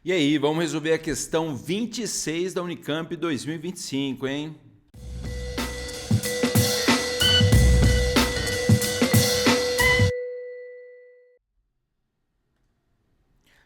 E aí, vamos resolver a questão 26 da Unicamp 2025, hein?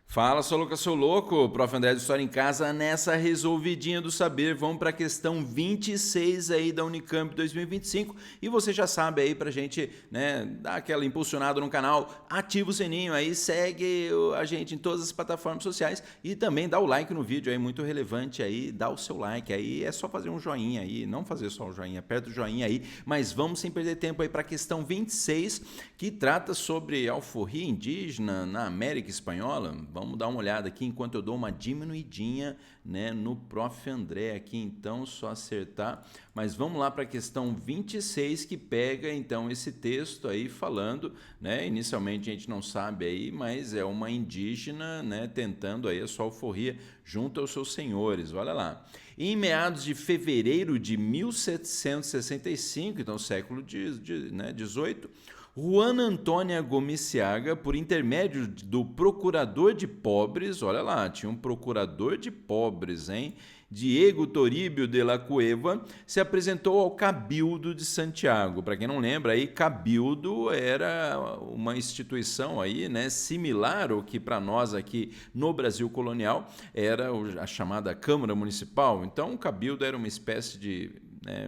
Fala, sou louca, sou louco. Prof. André do História em Casa, nessa resolvidinha do saber. Vamos para a questão 26 aí da Unicamp 2025. E você já sabe aí pra gente, né, dar aquela impulsionada no canal, ativa o sininho aí, segue a gente em todas as plataformas sociais e também dá o like no vídeo aí, muito relevante aí, dá o seu like aí, é só fazer um joinha aí, não fazer só o joinha, aperta o joinha aí, mas vamos sem perder tempo aí para a questão 26, que trata sobre alforria indígena na América Espanhola. Vamos dar uma olhada aqui enquanto eu dou uma diminuidinha, né, no Prof. André aqui, então, só acertar. Mas vamos lá para a questão 26, que pega, então, esse texto aí falando, né, inicialmente a gente não sabe aí, mas é uma indígena, né, tentando aí a sua alforria junto aos seus senhores, olha lá. Em meados de fevereiro de 1765, então século XVIII, Juana Antônia Gomiciaga, por intermédio do procurador de pobres, olha lá, tinha um procurador de pobres, hein? Diego Toribio de la Cueva, se apresentou ao Cabildo de Santiago. Para quem não lembra, aí Cabildo era uma instituição aí, né, similar ao que para nós aqui no Brasil colonial era a chamada Câmara Municipal. Então, o Cabildo era uma espécie de,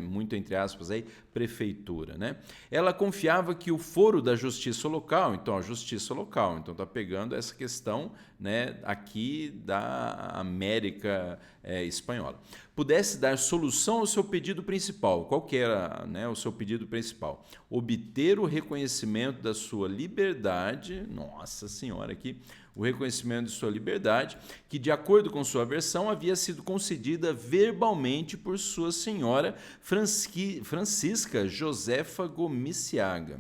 muito entre aspas, aí, prefeitura, né? Ela confiava que o foro da justiça local, então a justiça local, então está pegando essa questão, né, aqui da América espanhola, pudesse dar solução ao seu pedido principal. Qual que era, né, o seu pedido principal? Obter o reconhecimento da sua liberdade, nossa senhora, aqui, o reconhecimento de sua liberdade, que, de acordo com sua versão, havia sido concedida verbalmente por sua senhora Francisca Josefa Gomiciaga,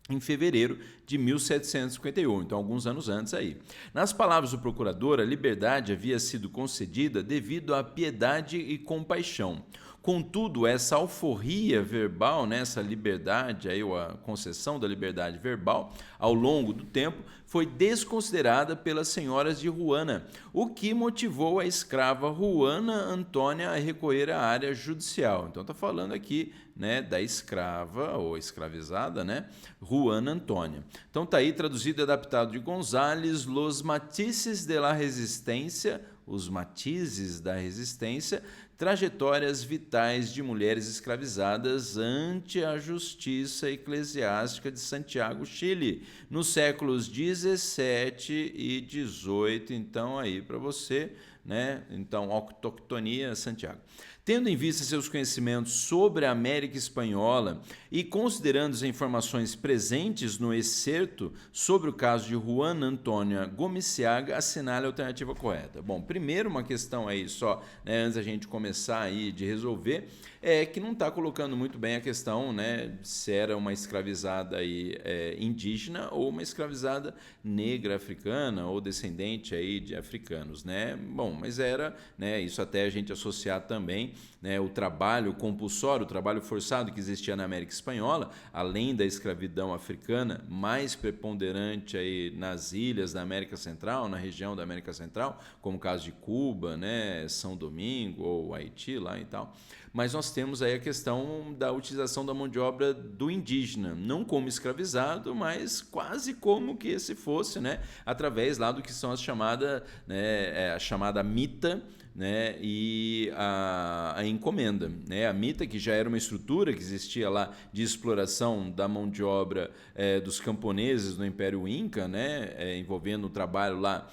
em fevereiro de 1751, então alguns anos antes aí. Nas palavras do procurador, a liberdade havia sido concedida devido à piedade e compaixão. Contudo, essa alforria verbal, né, essa liberdade, aí, a concessão da liberdade verbal, ao longo do tempo, foi desconsiderada pelas senhoras de Juana, o que motivou a escrava Juana Antônia a recorrer à área judicial. Então está falando aqui, né, da escrava ou escravizada, né, Juana Antônia. Então está aí traduzido e adaptado de González, Los Matices de la Resistência, os matizes da resistência, trajetórias vitais de mulheres escravizadas ante a justiça eclesiástica de Santiago, Chile, nos séculos 17 e 18. Então, aí para você, né? Então, autoctonia, Santiago. Tendo em vista seus conhecimentos sobre a América Espanhola e considerando as informações presentes no excerto sobre o caso de Juana Antônia Gomiciaga, assinale a alternativa correta. Bom, primeiro uma questão aí só, né, antes da gente começar aí de resolver, é que não está colocando muito bem a questão, né, se era uma escravizada aí, indígena ou uma escravizada negra africana ou descendente aí de africanos, né? Bom, mas era, né, isso até a gente associar também, né, o trabalho compulsório, o trabalho forçado que existia na América Espanhola, além da escravidão africana, mais preponderante aí nas ilhas da América Central, na região da América Central, como o caso de Cuba, né, São Domingo ou Haiti lá e tal. Mas nós temos aí a questão da utilização da mão de obra do indígena, não como escravizado, mas quase como que se fosse, né, através lá do que são as chamadas, né, a chamada mita, né, e a encomenda, né, a mita, que já era uma estrutura que existia lá de exploração da mão de obra dos camponeses no Império Inca, né, envolvendo o trabalho lá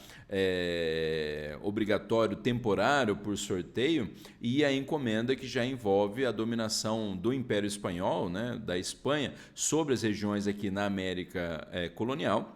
obrigatório temporário por sorteio, e a encomenda, que já envolve a dominação do Império Espanhol, né, da Espanha, sobre as regiões aqui na América colonial,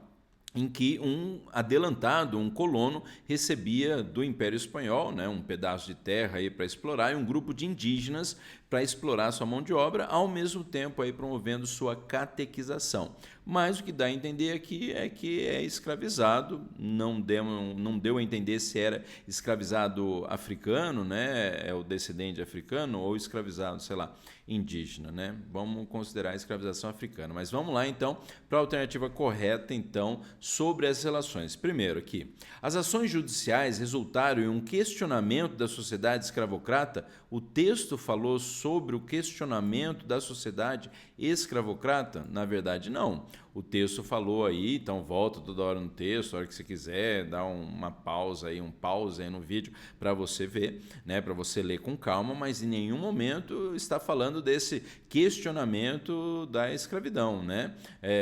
em que um adelantado, um colono, recebia do Império Espanhol, né, um pedaço de terra para explorar, e um grupo de indígenas para explorar sua mão de obra, ao mesmo tempo aí promovendo sua catequização. Mas o que dá a entender aqui é que é escravizado, não deu a entender se era escravizado africano, né, é o descendente africano, ou escravizado, sei lá, indígena, né? Vamos considerar a escravização africana. Mas vamos lá, então, para a alternativa correta, então, sobre as relações. Primeiro aqui, as ações judiciais resultaram em um questionamento da sociedade escravocrata. O texto falou sobre o questionamento da sociedade escravocrata? Na verdade, não. O texto falou aí, então volta toda hora no texto, a hora que você quiser, dá uma pausa aí, um pause aí no vídeo para você ver, né, para você ler com calma, mas em nenhum momento está falando desse questionamento da escravidão, né,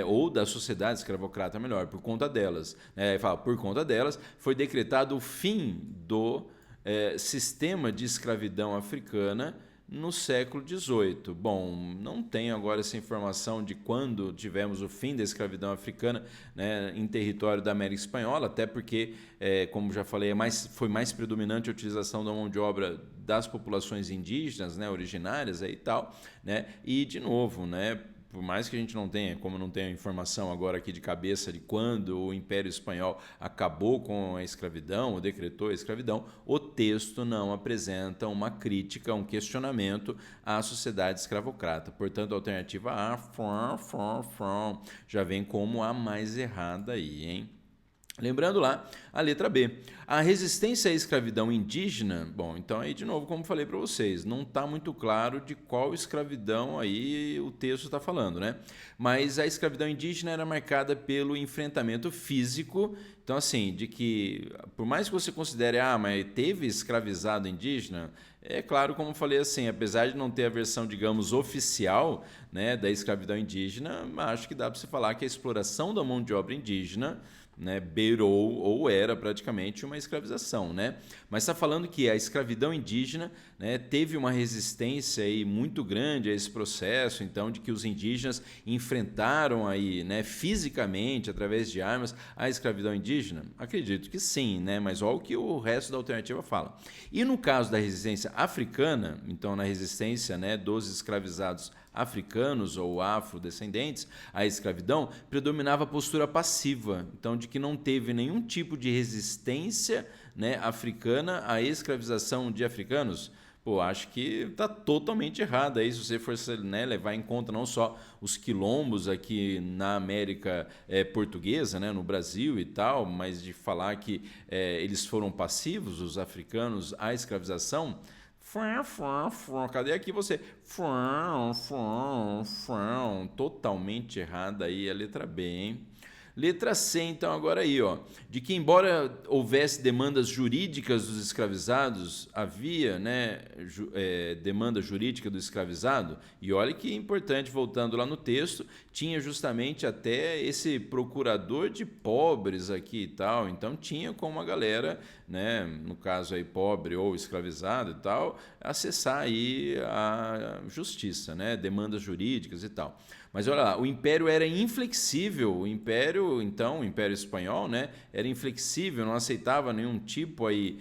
ou da sociedade escravocrata, melhor, por conta delas. Fala, por conta delas foi decretado o fim do sistema de escravidão africana no século XVIII. Bom, não tenho agora essa informação de quando tivemos o fim da escravidão africana, né, em território da América Espanhola, até porque, como já falei, foi mais predominante a utilização da mão de obra das populações indígenas, né, originárias e tal, né, e de novo, né, por mais que a gente não tenha, como não tenho informação agora aqui de cabeça de quando o Império Espanhol acabou com a escravidão, ou decretou a escravidão, o texto não apresenta uma crítica, um questionamento à sociedade escravocrata. Portanto, a alternativa A, já vem como a mais errada aí, hein? Lembrando lá, a letra B. A resistência à escravidão indígena, bom, então aí de novo, como falei para vocês, não está muito claro de qual escravidão aí o texto está falando, né? Mas a escravidão indígena era marcada pelo enfrentamento físico, então assim, de que, por mais que você considere, mas teve escravizado indígena, é claro, como falei assim, apesar de não ter a versão, digamos, oficial, né, da escravidão indígena, acho que dá para você falar que a exploração da mão de obra indígena, né, beirou ou era praticamente uma escravização, né? Mas está falando que a escravidão indígena, né, teve uma resistência aí muito grande a esse processo, então, de que os indígenas enfrentaram aí, né, fisicamente, através de armas, a escravidão indígena? Acredito que sim, né? Mas olha o que o resto da alternativa fala. E no caso da resistência africana, então na resistência, né, dos escravizados africanos ou afrodescendentes à escravidão, predominava a postura passiva, então de que não teve nenhum tipo de resistência, né, africana à escravização de africanos. Pô, acho que está totalmente errado aí, se você for, né, levar em conta não só os quilombos aqui na América portuguesa, né, no Brasil e tal, mas de falar que eles foram passivos, os africanos, à escravização. Cadê aqui você? Totalmente errada aí a letra B, hein? Letra C, então, agora aí, ó, de que embora houvesse demandas jurídicas dos escravizados, havia, né, demanda jurídica do escravizado, e olha que importante, voltando lá no texto, tinha justamente até esse procurador de pobres aqui e tal, então tinha como a galera, né, no caso aí pobre ou escravizado e tal, acessar aí a justiça, né, demandas jurídicas e tal. Mas olha lá, o império era inflexível, o império, então, o Império Espanhol, né, era inflexível, não aceitava nenhum tipo aí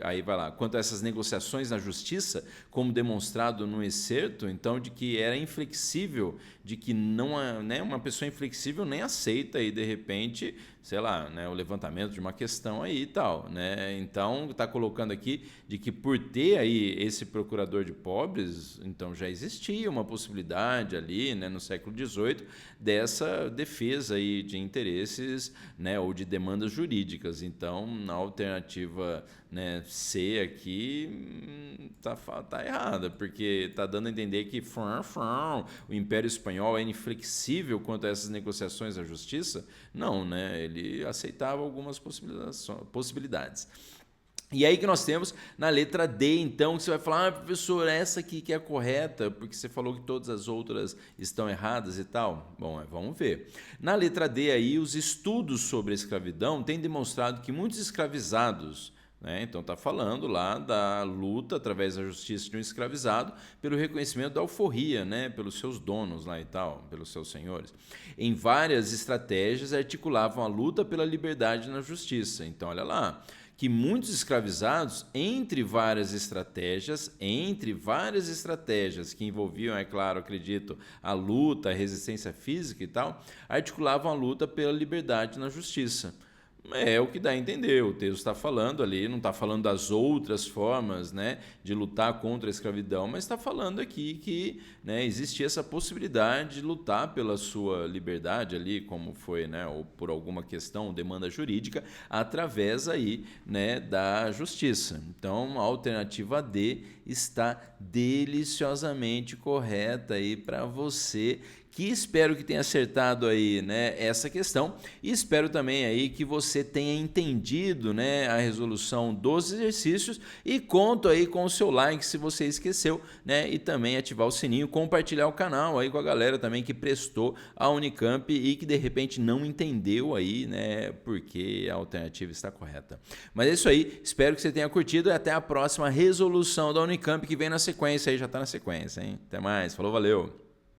aí vai lá, quanto a essas negociações na justiça, como demonstrado no excerto, então, de que era inflexível, de que não, né, uma pessoa inflexível nem aceita aí, de repente, sei lá, né, o levantamento de uma questão aí e tal, né? Então, está colocando aqui de que por ter aí esse procurador de pobres, então já existia uma possibilidade ali, né, no século XVIII, dessa defesa aí de interesses, né, ou de demandas jurídicas. Então, na alternativa, né, C aqui tá errada, porque está dando a entender que o Império Espanhol é inflexível quanto a essas negociações à justiça. Não, né? Ele aceitava algumas possibilidades. E aí que nós temos na letra D, então, que você vai falar, professor, essa aqui que é a correta, porque você falou que todas as outras estão erradas e tal. Bom, vamos ver. Na letra D aí, os estudos sobre a escravidão têm demonstrado que muitos escravizados, né, então está falando lá da luta através da justiça de um escravizado pelo reconhecimento da alforria, né, pelos seus donos lá e tal, pelos seus senhores. Em várias estratégias articulavam a luta pela liberdade na justiça. Então olha lá, que muitos escravizados, entre várias estratégias que envolviam, é claro, acredito, a luta, a resistência física e tal, articulavam a luta pela liberdade na justiça. É o que dá a entender, o texto está falando ali, não está falando das outras formas, né, de lutar contra a escravidão, mas está falando aqui que, né, existia essa possibilidade de lutar pela sua liberdade ali, como foi, né, ou por alguma questão, demanda jurídica, através aí, né, da justiça. Então, a alternativa D está deliciosamente correta aí para você, que espero que tenha acertado aí, né, essa questão, e espero também aí que você tenha entendido, né, a resolução dos exercícios, e conto aí com o seu like se você esqueceu, né, e também ativar o sininho, compartilhar o canal aí com a galera também que prestou a Unicamp e que de repente não entendeu aí, né, porque a alternativa está correta. Mas é isso aí, espero que você tenha curtido e até a próxima resolução da Unicamp que vem na sequência aí, já está na sequência, hein? Até mais, falou, valeu!